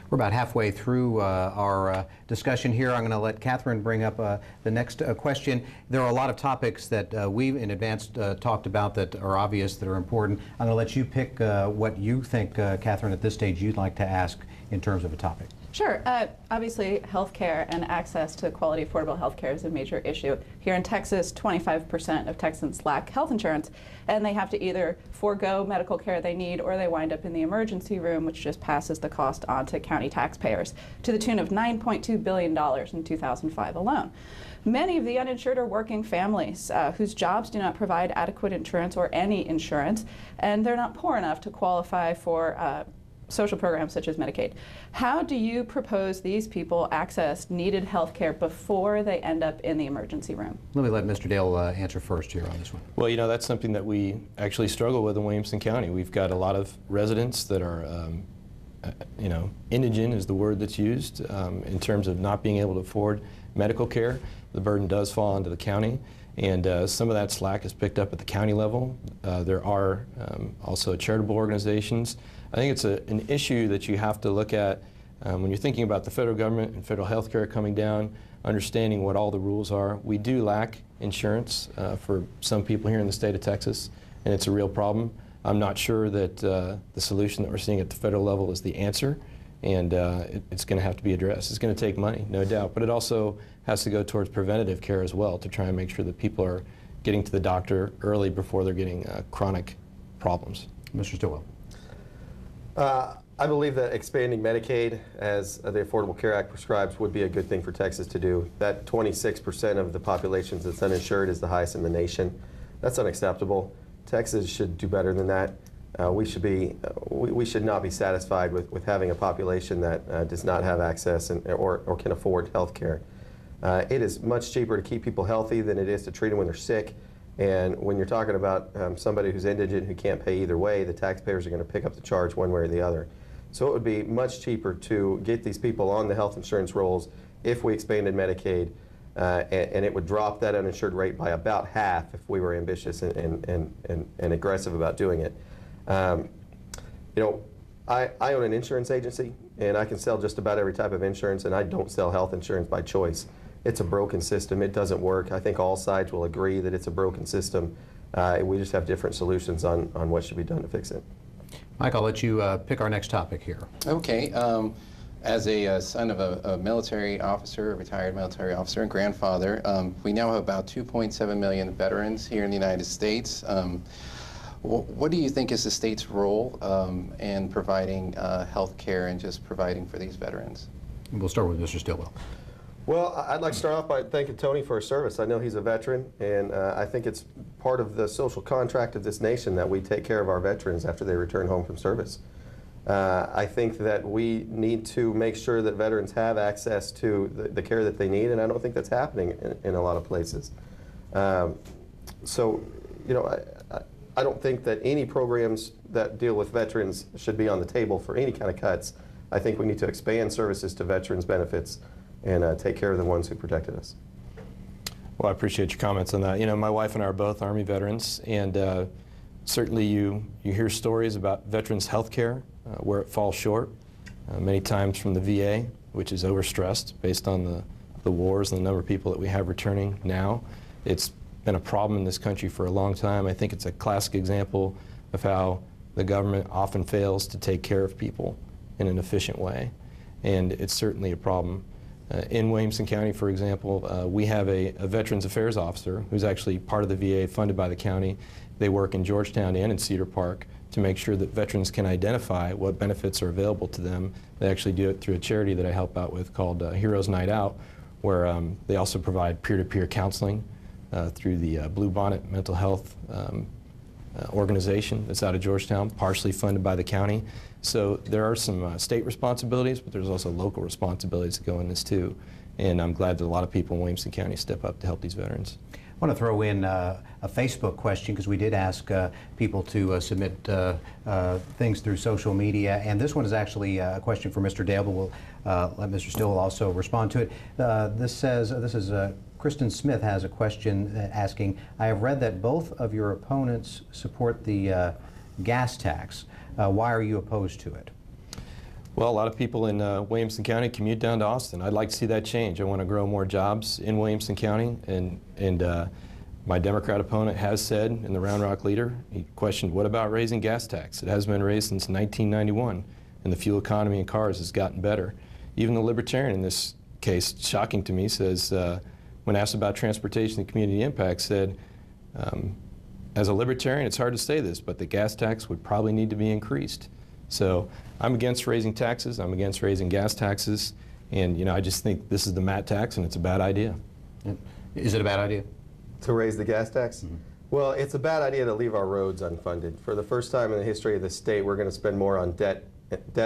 We're about halfway through our discussion here. I'm going to let Catherine bring up the next question. There are a lot of topics that we in advance talked about that are obvious, that are important. I'm going to let you pick what you think, Catherine, at this stage you'd like to ask in terms of a topic. Sure. Obviously, healthcare and access to quality, affordable healthcare is a major issue. Here in Texas, 25% of Texans lack health insurance, and they have to either forego medical care they need or they wind up in the emergency room, which just passes the cost on to county taxpayers to the tune of $9.2 billion in 2005 alone. Many of the uninsured are working families whose jobs do not provide adequate insurance or any insurance, and they're not poor enough to qualify for social programs such as Medicaid. How do you propose these people access needed health care before they end up in the emergency room? Let me let Mr. Dale answer first here on this one. Well, you know, that's something that we actually struggle with in Williamson County. We've got a lot of residents that are, you know, indigent is the word that's used in terms of not being able to afford medical care. The burden does fall onto the county, and some of that slack is picked up at the county level. There are also charitable organizations. I think it's an issue that you have to look at when you're thinking about the federal government and federal health care coming down, understanding what all the rules are. We do lack insurance for some people here in the state of Texas, and it's a real problem. I'm not sure that the solution that we're seeing at the federal level is the answer, and it's going to have to be addressed. It's going to take money, no doubt, but it also has to go towards preventative care as well to try and make sure that people are getting to the doctor early before they're getting chronic problems. Mr. Stillwell. I believe that expanding Medicaid, as the Affordable Care Act prescribes, would be a good thing for Texas to do. That 26% of the population that's uninsured is the highest in the nation. That's unacceptable. Texas should do better than that. We should not be satisfied with having a population that does not have access or can afford health care. It is much cheaper to keep people healthy than it is to treat them when they're sick. And when you're talking about somebody who's indigent who can't pay either way, the taxpayers are going to pick up the charge one way or the other. So it would be much cheaper to get these people on the health insurance rolls if we expanded Medicaid, and it would drop that uninsured rate by about half if we were ambitious and aggressive about doing it. You know, I own an insurance agency, and I can sell just about every type of insurance, and I don't sell health insurance by choice. It's a broken system. It doesn't work. I think all sides will agree that it's a broken system. We just have different solutions on what should be done to fix it. Mike, I'll let you pick our next topic here. Okay. As a son of a military officer, a retired military officer and grandfather, we now have about 2.7 million veterans here in the United States. What do you think is the state's role in providing health care and just providing for these veterans? We'll start with Mr. Stillwell. Well, I'd like to start off by thanking Tony for his service. I know he's a veteran, and I think it's part of the social contract of this nation that we take care of our veterans after they return home from service. I think that we need to make sure that veterans have access to the care that they need, and I don't think that's happening in a lot of places. So, you know, I don't think that any programs that deal with veterans should be on the table for any kind of cuts. I think we need to expand services to veterans benefits and take care of the ones who protected us. Well, I appreciate your comments on that. You know, my wife and I are both Army veterans, and certainly you hear stories about veterans' health care, where it falls short, many times from the VA, which is overstressed based on the wars and the number of people that we have returning now. It's been a problem in this country for a long time. I think it's a classic example of how the government often fails to take care of people in an efficient way, and it's certainly a problem. In Williamson County, for example, we have a Veterans Affairs officer who's actually part of the VA, funded by the county. They work in Georgetown and in Cedar Park to make sure that veterans can identify what benefits are available to them. They actually do it through a charity that I help out with called Heroes Night Out, where they also provide peer-to-peer counseling through the Blue Bonnet Mental Health organization that's out of Georgetown, partially funded by the county. So there are some state responsibilities, but there's also local responsibilities that go in this too. And I'm glad that a lot of people in Williamson County step up to help these veterans. I want to throw in a Facebook question, because we did ask people to submit things through social media, and this one is actually a question for Mr. Dale, but we'll let Mr. Stillwell also respond to it. This is Kristen Smith has a question asking, I have read that both of your opponents support the gas tax. Why are you opposed to it? Well, a lot of people in Williamson County commute down to Austin. I'd like to see that change. I want to grow more jobs in Williamson County, and my Democrat opponent has said in the Round Rock Leader, he questioned, what about raising gas tax? It hasn't been raised since 1991, and the fuel economy in cars has gotten better. Even the Libertarian in this case, shocking to me, says, when asked about transportation and community impact, said, as a Libertarian, it's hard to say this, but the gas tax would probably need to be increased. So I'm against raising taxes. I'm against raising gas taxes. And, I just think this is the MAT tax, and it's a bad idea. Is it a bad idea? To raise the gas tax? Mm-hmm. Well, it's a bad idea to leave our roads unfunded. For the first time in the history of the state, we're going to spend more on debt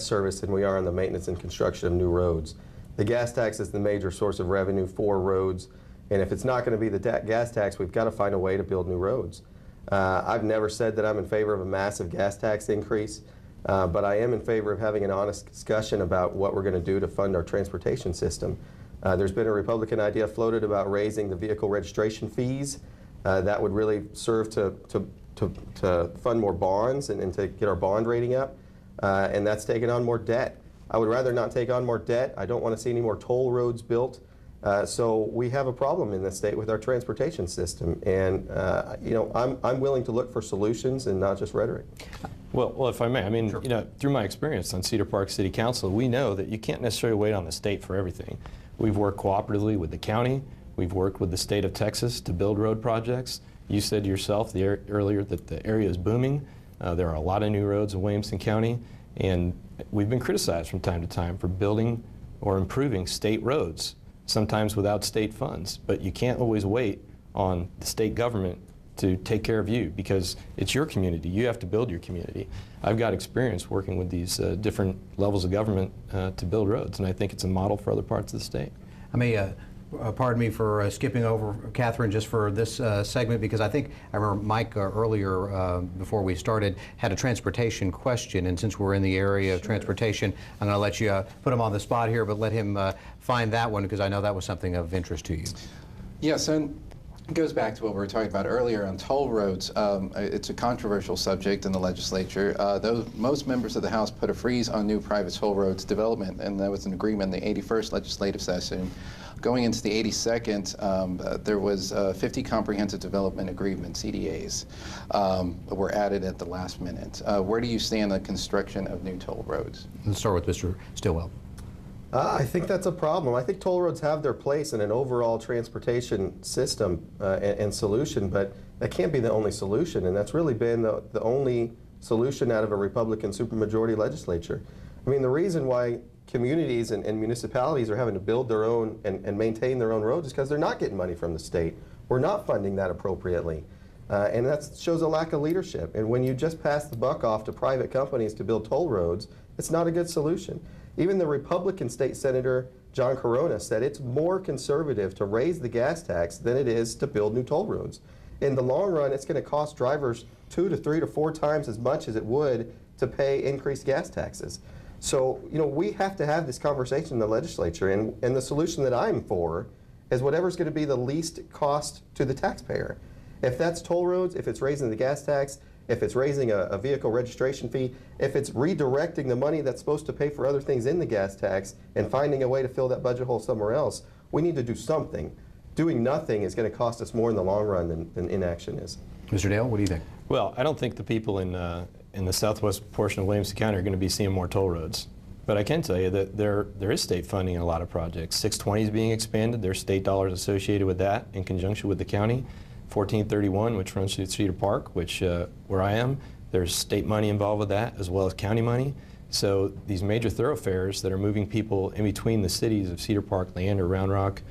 service than we are on the maintenance and construction of new roads. The gas tax is the major source of revenue for roads, and if it's not going to be the gas tax, we've got to find a way to build new roads. I've never said that I'm in favor of a massive gas tax increase. But I am in favor of having an honest discussion about what we're going to do to fund our transportation system. There's been a Republican idea floated about raising the vehicle registration fees. That would really serve to fund more bonds and to get our bond rating up. And that's taking on more debt. I would rather not take on more debt. I don't want to see any more toll roads built. So we have a problem in this state with our transportation system. And I'm willing to look for solutions and not just rhetoric. Well, if I may, Sure. Through my experience on Cedar Park City Council, we know that you can't necessarily wait on the state for everything. We've worked cooperatively with the county. We've worked with the state of Texas to build road projects. You said yourself earlier that the area is booming. There are a lot of new roads in Williamson County, and we've been criticized from time to time for building or improving state roads, sometimes without state funds. But you can't always wait on the state government to take care of you, because it's your community. You have to build your community. I've got experience working with these different levels of government to build roads, and I think it's a model for other parts of the state. I may, pardon me for skipping over Catherine just for this segment, because I remember Mike earlier before we started had a transportation question, and since we're in the area of transportation, I'm going to let you put him on the spot here, but let him find that one, because I know that was something of interest to you. Yes, and it goes back to what we were talking about earlier on toll roads. It's a controversial subject in the legislature. Though most members of the House put a freeze on new private toll roads development, and that was an agreement in the 81st legislative session. Going into the 82nd, there was 50 comprehensive development agreements, CDAs, were added at the last minute. Where do you stand on construction of new toll roads? Let's start with Mr. Stillwell. I think that's a problem. I think toll roads have their place in an overall transportation system and solution, but that can't be the only solution, and that's really been the only solution out of a Republican supermajority legislature. I mean, the reason why communities and municipalities are having to build their own and maintain their own roads is because they're not getting money from the state. We're not funding that appropriately. And that shows a lack of leadership. And when you just pass the buck off to private companies to build toll roads, it's not a good solution. Even the Republican state senator, John Corona, said it's more conservative to raise the gas tax than it is to build new toll roads. In the long run, it's going to cost drivers 2 to 3 to 4 times as much as it would to pay increased gas taxes. So, we have to have this conversation in the legislature, and the solution that I'm for is whatever's going to be the least cost to the taxpayer. If that's toll roads, if it's raising the gas tax, if it's raising a vehicle registration fee, if it's redirecting the money that's supposed to pay for other things in the gas tax and finding a way to fill that budget hole somewhere else, we need to do something. Doing nothing is going to cost us more in the long run than inaction is. Mr. Dale, what do you think? Well, I don't think the people in the southwest portion of Williamson County are going to be seeing more toll roads. But I can tell you that there is state funding in a lot of projects. 620 is being expanded. There's state dollars associated with that in conjunction with the county. 1431, which runs through Cedar Park, which where I am, there's state money involved with that, as well as county money. So these major thoroughfares that are moving people in between the cities of Cedar Park, Leander, Round Rock,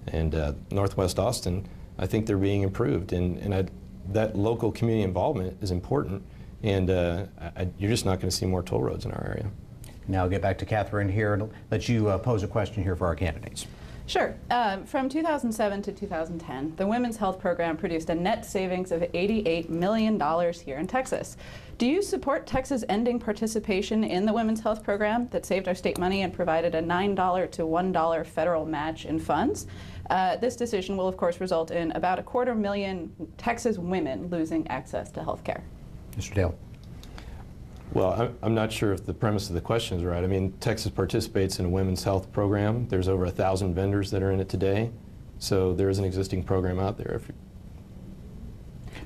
and Northwest Austin, I think they're being improved. And that local community involvement is important, and you're just not going to see more toll roads in our area. Now I'll get back to Catherine here and let you pose a question here for our candidates. Sure. From 2007 to 2010, the Women's Health Program produced a net savings of $88 million here in Texas. Do you support Texas ending participation in the Women's Health Program that saved our state money and provided a $9 to $1 federal match in funds? This decision will, of course, result in about 250,000 Texas women losing access to health care. Mr. Dale. Well, I'm not sure if the premise of the question is right. I mean, Texas participates in a women's health program. There's over 1,000 vendors that are in it today. So there is an existing program out there.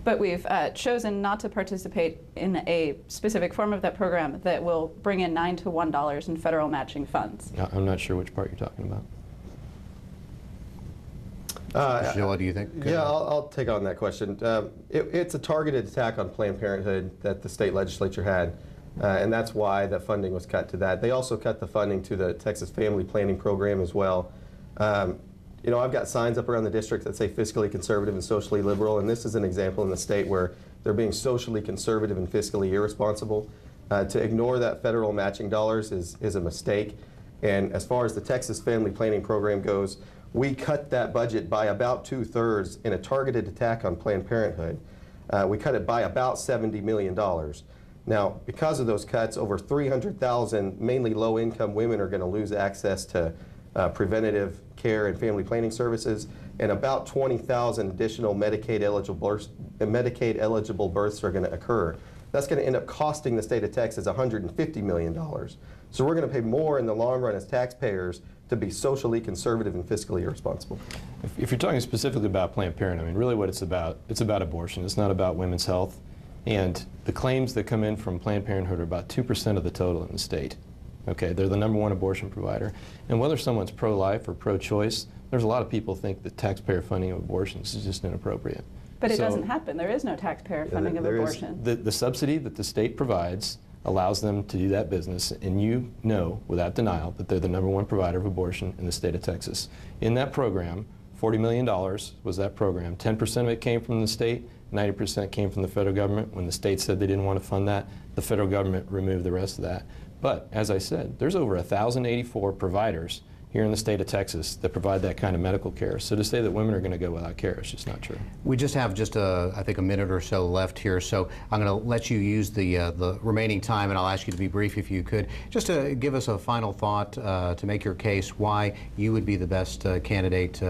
But we've chosen not to participate in a specific form of that program that will bring in $9 to $1 in federal matching funds. I'm not sure which part you're talking about. Sheila, do you think? Yeah, I'll take on that question. It's a targeted attack on Planned Parenthood that the state legislature had, and that's why the funding was cut to that. They also cut the funding to the Texas Family Planning Program as well. You know, I've got signs up around the district that say fiscally conservative and socially liberal, and this is an example in the state where they're being socially conservative and fiscally irresponsible. To ignore that federal matching dollars is a mistake. And as far as the Texas Family Planning Program goes, we cut that budget by about 2/3 in a targeted attack on Planned Parenthood. We cut it by about $70 million. Now, because of those cuts, over 300,000 mainly low-income women are going to lose access to preventative care and family planning services, and about 20,000 additional Medicaid-eligible births are going to occur. That's going to end up costing the state of Texas $150 million. So we're going to pay more in the long run as taxpayers to be socially conservative and fiscally irresponsible. If you're talking specifically about Planned Parenthood, I mean, really what it's about abortion. It's not about women's health. And the claims that come in from Planned Parenthood are about 2% of the total in the state. Okay, they're the #1 abortion provider. And whether someone's pro-life or pro-choice, there's a lot of people think that taxpayer funding of abortions is just inappropriate. But it doesn't happen. There is no taxpayer funding of abortion. The subsidy that the state provides allows them to do that business, and you know without denial that they're the #1 provider of abortion in the state of Texas. In that program, $40 million was that program. 10% of it came from the state, 90% came from the federal government. When the state said they didn't want to fund that, the federal government removed the rest of that. But as I said, there's over 1,084 providers here in the state of Texas that provide that kind of medical care. So to say that women are going to go without care is just not true. We just have I think a minute or so left here, so I'm going to let you use the remaining time, and I'll ask you to be brief if you could. Just to give us a final thought to make your case why you would be the best candidate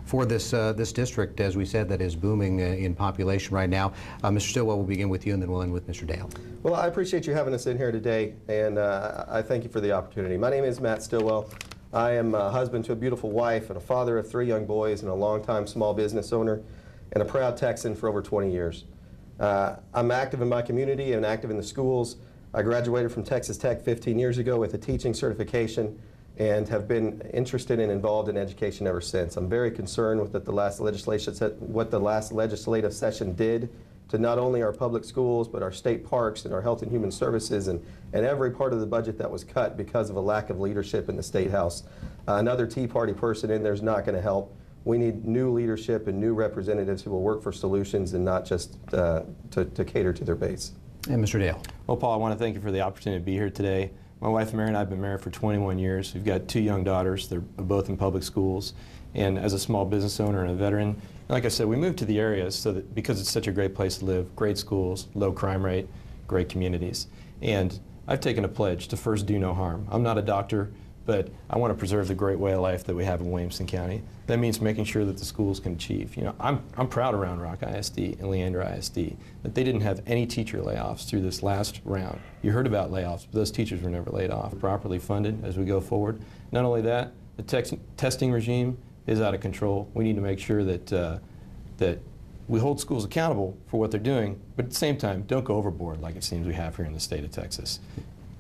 for this district, as we said, that is booming in population right now. Mr. Stillwell, we'll begin with you, and then we'll end with Mr. Dale. Well, I appreciate you having us in here today, and I thank you for the opportunity. My name is Matt Stillwell. I am a husband to a beautiful wife and a father of 3 young boys and a longtime small business owner and a proud Texan for over 20 years. I'm active in my community and active in the schools. I graduated from Texas Tech 15 years ago with a teaching certification and have been interested and involved in education ever since. I'm very concerned with what the last legislative session did to not only our public schools, but our state parks and our health and human services and every part of the budget that was cut because of a lack of leadership in the State House. Another Tea Party person in there is not going to help. We need new leadership and new representatives who will work for solutions and not just to cater to their base. And Mr. Dale. Well, Paul, I want to thank you for the opportunity to be here today. My wife Mary and I have been married for 21 years. We've got 2 young daughters. They're both in public schools. And as a small business owner and a veteran, like I said, we moved to the area so that because it's such a great place to live, great schools, low crime rate, great communities. And I've taken a pledge to first do no harm. I'm not a doctor, but I want to preserve the great way of life that we have in Williamson County. That means making sure that the schools can achieve. You know, I'm proud of Round Rock ISD and Leander ISD that they didn't have any teacher layoffs through this last round. You heard about layoffs, but those teachers were never laid off, properly funded as we go forward. Not only that, the testing regime is out of control. We need to make sure that that we hold schools accountable for what they're doing, but at the same time, don't go overboard like it seems we have here in the state of Texas.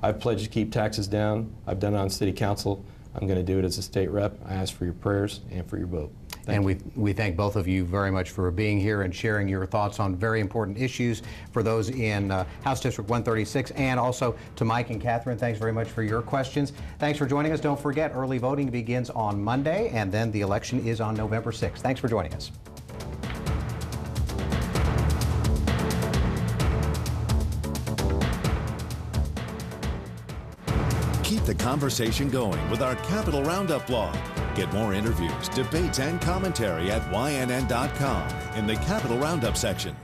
I've pledged to keep taxes down. I've done it on city council. I'm going to do it as a state rep. I ask for your prayers and for your vote. And we thank both of you very much for being here and sharing your thoughts on very important issues for those in House District 136, and also to Mike and Catherine, thanks very much for your questions. Thanks for joining us. Don't forget, early voting begins on Monday, and then the election is on November 6th. Thanks for joining us. Keep the conversation going with our Capitol Roundup blog. Get more interviews, debates, and commentary at YNN.com in the Capitol Roundup section.